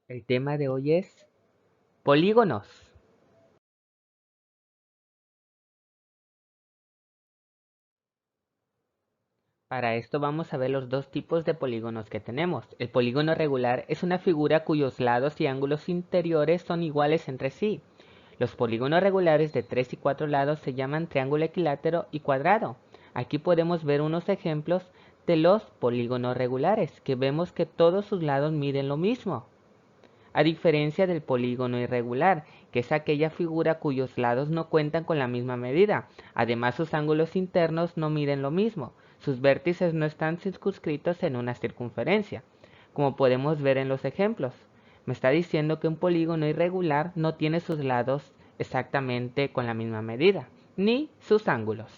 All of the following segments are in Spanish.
El tema de hoy es polígonos. Para esto vamos a ver los dos tipos de polígonos que tenemos. El polígono regular es una figura cuyos lados y ángulos interiores son iguales entre sí. Los polígonos regulares de 3 y 4 lados se llaman triángulo equilátero y cuadrado. Aquí podemos ver unos ejemplos de los polígonos regulares, que vemos que todos sus lados miden lo mismo. A diferencia del polígono irregular, que es aquella figura cuyos lados no cuentan con la misma medida. Además, sus ángulos internos no miden lo mismo. Sus vértices no están circunscritos en una circunferencia, como podemos ver en los ejemplos. Me está diciendo que un polígono irregular no tiene sus lados exactamente con la misma medida, ni sus ángulos.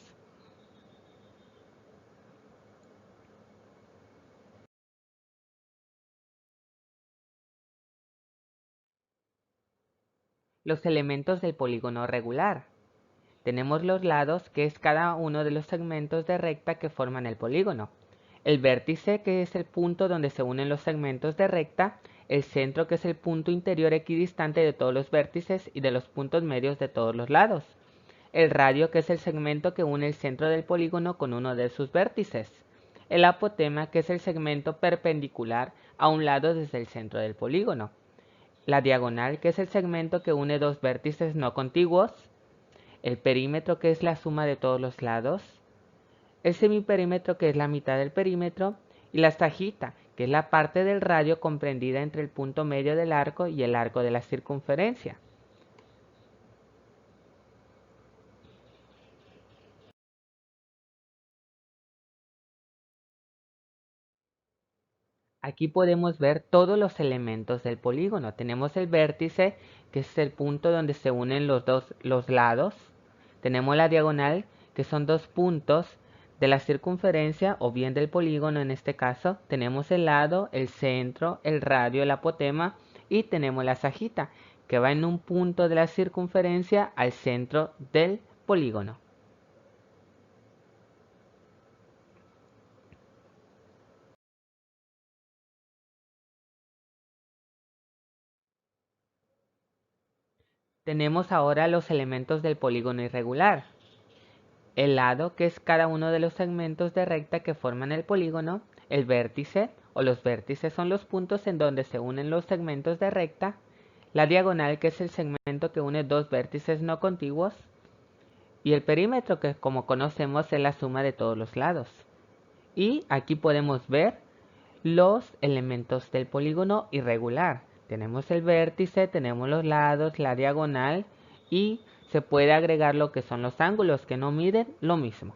Los elementos del polígono regular. Tenemos los lados, que es cada uno de los segmentos de recta que forman el polígono. El vértice, que es el punto donde se unen los segmentos de recta. El centro, que es el punto interior equidistante de todos los vértices y de los puntos medios de todos los lados. El radio, que es el segmento que une el centro del polígono con uno de sus vértices. El apotema, que es el segmento perpendicular a un lado desde el centro del polígono. La diagonal, que es el segmento que une dos vértices no contiguos. El perímetro, que es la suma de todos los lados. El semiperímetro, que es la mitad del perímetro. Y la sajita, que es la parte del radio comprendida entre el punto medio del arco y el arco de la circunferencia. Aquí podemos ver todos los elementos del polígono. Tenemos el vértice, que es el punto donde se unen los lados. Tenemos la diagonal, que son dos puntos de la circunferencia o bien del polígono en este caso. Tenemos el lado, el centro, el radio, el apotema y tenemos la sajita, que va en un punto de la circunferencia al centro del polígono. Tenemos ahora los elementos del polígono irregular. El lado, que es cada uno de los segmentos de recta que forman el polígono. El vértice o los vértices son los puntos en donde se unen los segmentos de recta. La diagonal, que es el segmento que une dos vértices no contiguos. Y el perímetro, que como conocemos es la suma de todos los lados. Y aquí podemos ver los elementos del polígono irregular. Tenemos el vértice, tenemos los lados, la diagonal y se puede agregar lo que son los ángulos que no miden lo mismo.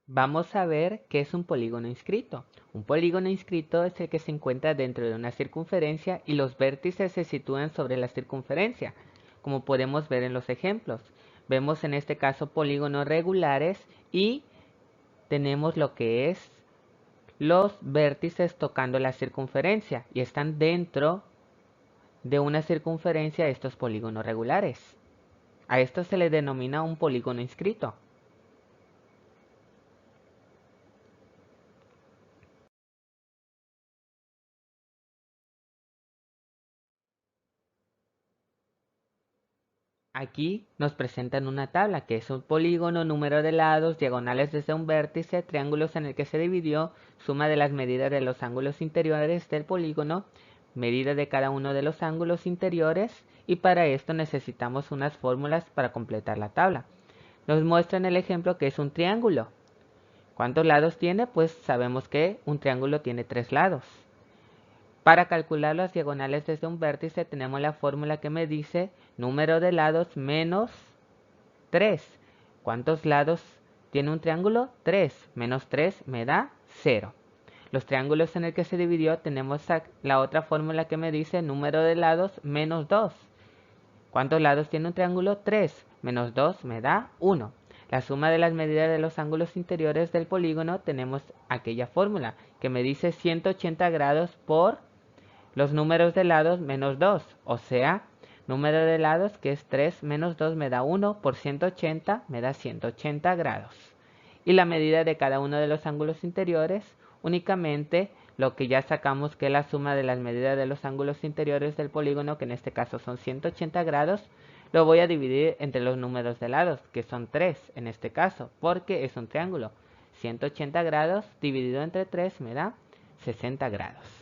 Vamos a ver qué es un polígono inscrito. Un polígono inscrito es el que se encuentra dentro de una circunferencia y los vértices se sitúan sobre la circunferencia, como podemos ver en los ejemplos. Vemos en este caso polígonos regulares y tenemos lo que es los vértices tocando la circunferencia y están dentro de una circunferencia estos polígonos regulares. A esto se le denomina un polígono inscrito. Aquí nos presentan una tabla que es un polígono, número de lados, diagonales desde un vértice, triángulos en el que se dividió, suma de las medidas de los ángulos interiores del polígono, medida de cada uno de los ángulos interiores y para esto necesitamos unas fórmulas para completar la tabla. Nos muestra en el ejemplo que es un triángulo. ¿Cuántos lados tiene? Pues sabemos que un triángulo tiene 3 lados. Para calcular las diagonales desde un vértice tenemos la fórmula que me dice número de lados menos 3. ¿Cuántos lados tiene un triángulo? 3. Menos 3 me da 0. Los triángulos en el que se dividió tenemos la otra fórmula que me dice número de lados menos 2. ¿Cuántos lados tiene un triángulo? 3. Menos 2 me da 1. La suma de las medidas de los ángulos interiores del polígono tenemos aquella fórmula que me dice 180 grados por los números de lados menos 2, o sea, número de lados, que es 3 menos 2 me da 1, por 180 me da 180 grados. Y la medida de cada uno de los ángulos interiores, únicamente lo que ya sacamos, que es la suma de las medidas de los ángulos interiores del polígono, que en este caso son 180 grados, lo voy a dividir entre los números de lados, que son 3 en este caso, porque es un triángulo. 180 grados dividido entre 3 me da 60 grados.